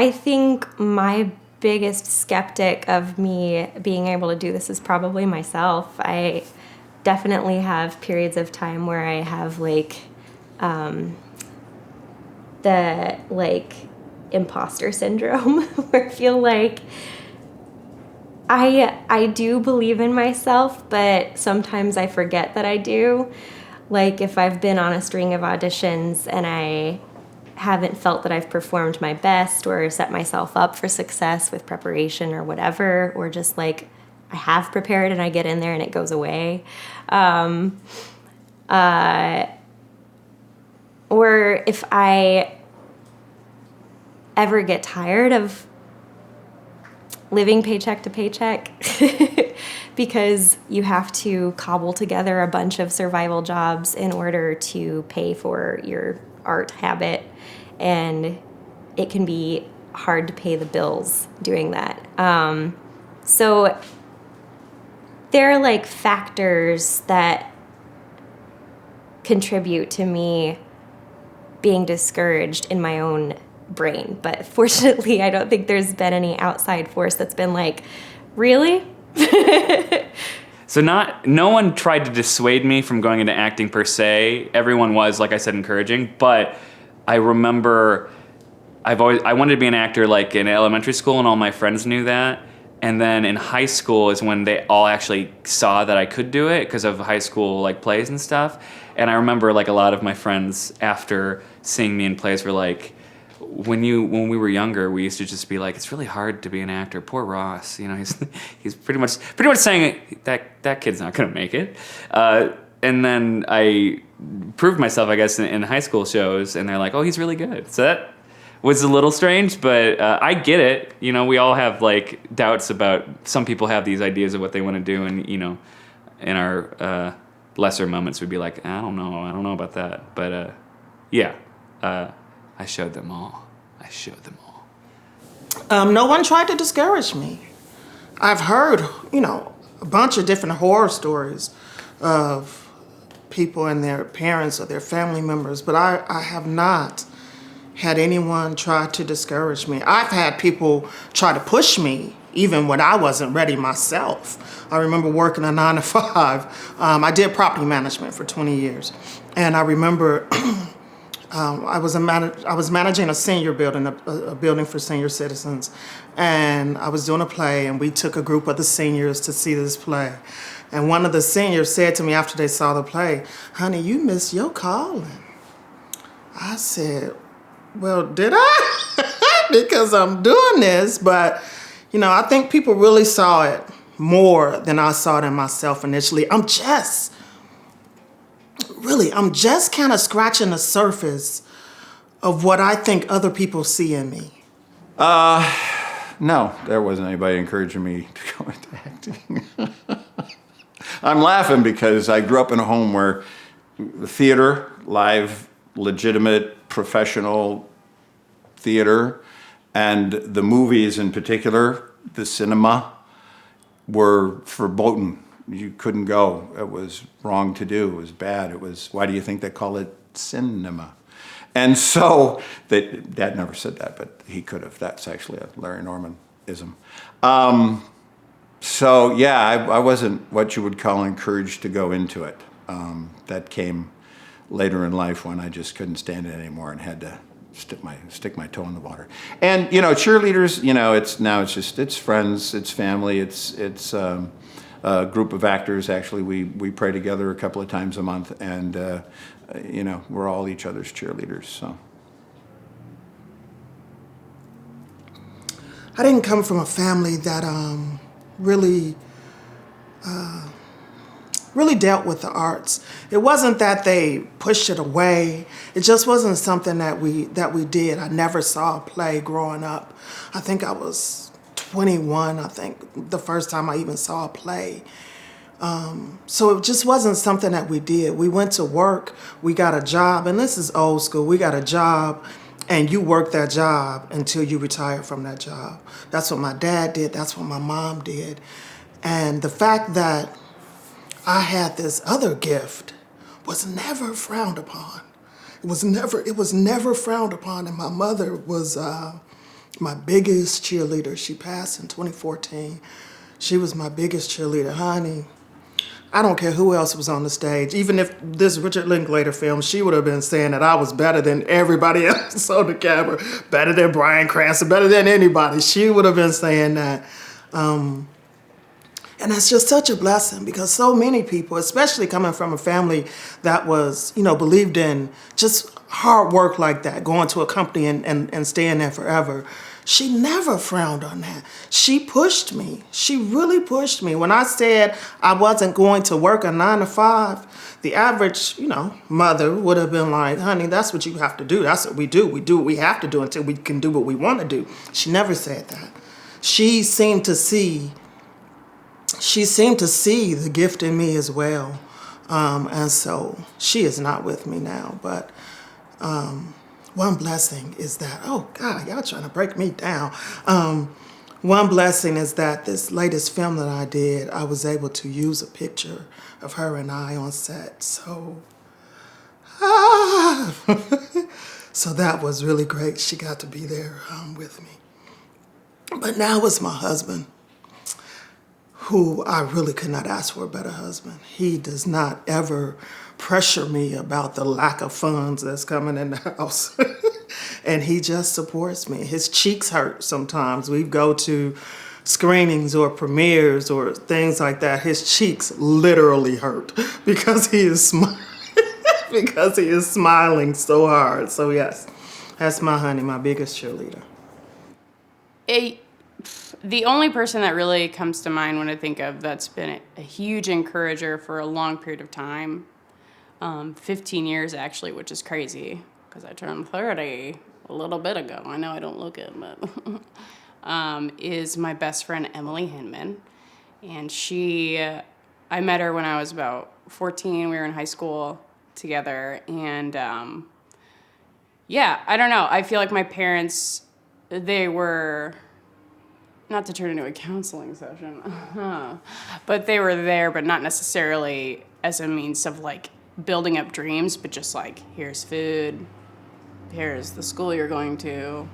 I think my biggest skeptic of me being able to do this is probably myself. I definitely have periods of time where I have the imposter syndrome where I feel like I do believe in myself, but sometimes I forget that I do. Like if I've been on a string of auditions and I haven't felt that I've performed my best or set myself up for success with preparation or whatever, or just like I have prepared and I get in there and it goes away. Or if I ever get tired of living paycheck to paycheck because you have to cobble together a bunch of survival jobs in order to pay for your art habit, and it can be hard to pay the bills doing that. So there are like factors that contribute to me being discouraged in my own brain, but fortunately I don't think there's been any outside force that's been like, really? So no one tried to dissuade me from going into acting per se. Everyone was, like I said, encouraging, but I remember I wanted to be an actor like in elementary school, and all my friends knew that. And then in high school is when they all actually saw that I could do it because of high school like plays and stuff. And I remember like a lot of my friends after seeing me in plays were like, when we were younger, we used to just be like, it's really hard to be an actor. Poor Ross, he's pretty much saying that kid's not gonna make it. And then I proved myself, I guess, in high school shows, and they're like, oh, he's really good. So that was a little strange, but I get it. We all have like doubts about. Some people have these ideas of what they want to do, and in our lesser moments, we'd be like, I don't know about that. But yeah. I showed them all. No one tried to discourage me. I've heard, a bunch of different horror stories of people and their parents or their family members, but I have not had anyone try to discourage me. I've had people try to push me even when I wasn't ready myself. I remember working a 9-to-5. I did property management for 20 years. And I remember I was managing a senior building, a building for senior citizens, and I was doing a play, and we took a group of the seniors to see this play. And one of the seniors said to me after they saw the play, honey, you missed your calling. I said, well, did I? Because I'm doing this, but I think people really saw it more than I saw it in myself initially. I'm just kind of scratching the surface of what I think other people see in me. No, there wasn't anybody encouraging me to go into acting. I'm laughing because I grew up in a home where the theater, live, legitimate, professional theater, and the movies in particular, the cinema, were verboten. You couldn't go. It was wrong to do. It was bad. It was, why do you think they call it cinema? And so, Dad never said that, but he could have. That's actually a Larry Norman-ism. So yeah, I wasn't what you would call encouraged to go into it. That came later in life when I just couldn't stand it anymore and had to stick my toe in the water. And cheerleaders, it's friends, it's family, it's a group of actors. Actually, we pray together a couple of times a month, and we're all each other's cheerleaders. So I didn't come from a family that really dealt with the arts. It wasn't that they pushed it away. It just wasn't something that we did. I never saw a play growing up. I think I was 21, the first time I even saw a play. So it just wasn't something that we did. We went to work, we got a job, and this is old school. We got a job, and you work that job until you retire from that job. That's what my dad did. That's what my mom did. And the fact that I had this other gift was never frowned upon. It was never frowned upon, and my mother was my biggest cheerleader. She passed in 2014. She was my biggest cheerleader, honey. I don't care who else was on the stage. Even if this Richard Linklater film, she would have been saying that I was better than everybody else on the camera, better than Bryan Cranston, better than anybody. She would have been saying that. And it's just such a blessing because so many people, especially coming from a family that was, believed in just hard work like that, going to a company and staying there forever. She never frowned on that. She pushed me. She really pushed me. When I said I wasn't going to work a 9 to 5, the average, mother would have been like, honey, that's what you have to do. That's what we do. We do what we have to do until we can do what we want to do. She never said that. She seemed to see the gift in me as well. And so she is not with me now. But one blessing is that, oh God, y'all trying to break me down. One blessing is that this latest film that I did, I was able to use a picture of her and I on set. So, so that was really great. She got to be there with me. But now it's my husband, who I really could not ask for a better husband. He does not ever pressure me about the lack of funds that's coming in the house. And he just supports me. His cheeks hurt sometimes. We go to screenings or premieres or things like that. His cheeks literally hurt because he is smiling so hard. So yes, that's my honey, my biggest cheerleader. The only person that really comes to mind when I think of that's been a huge encourager for a long period of time, 15 years actually, which is crazy because I turned 30 a little bit ago. I know I don't look it, but is my best friend Emily Hinman. And I met her when I was about 14. We were in high school together. And I don't know. I feel like my parents, they were... not to turn into a counseling session, but they were there, but not necessarily as a means of like building up dreams, but just like, here's food, here's the school you're going to,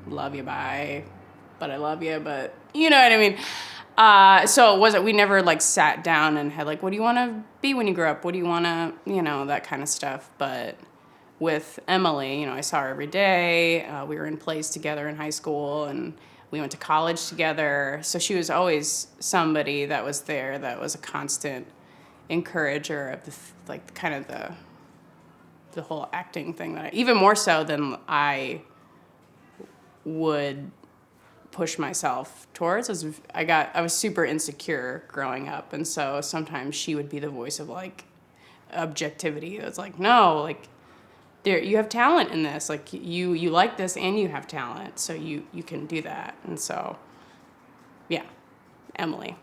love you, bye, but I love you, but you know what I mean? So it wasn't, we never like sat down and had like, what do you want to be when you grow up? What do you want to, that kind of stuff. But with Emily, I saw her every day. We were in plays together in high school and we went to college together. So she was always somebody that was there, that was a constant encourager of the whole acting thing, that even more so than I would push myself towards. I was super insecure growing up, and so sometimes she would be the voice of like objectivity. It's like, no, like you have talent in this, like you like this and you have talent, so you can do that. And so yeah, Emily.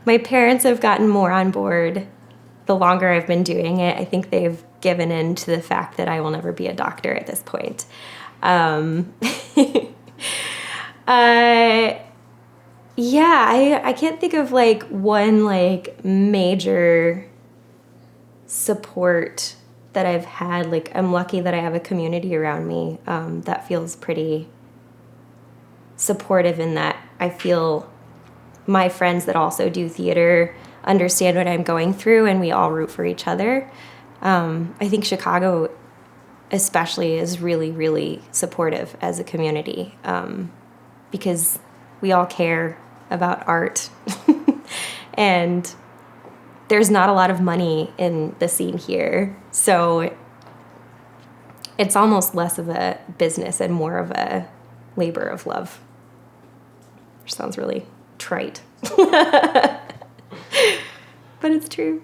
My parents have gotten more on board the longer I've been doing it. I think they've given in to the fact that I will never be a doctor at this point. I can't think of like one like major support that I've had. Like, I'm lucky that I have a community around me that feels pretty supportive, in that I feel my friends that also do theater understand what I'm going through, and we all root for each other. I think Chicago especially is really, really supportive as a community, because we all care about art. And there's not a lot of money in the scene here, so it's almost less of a business and more of a labor of love, which sounds really trite. But it's true.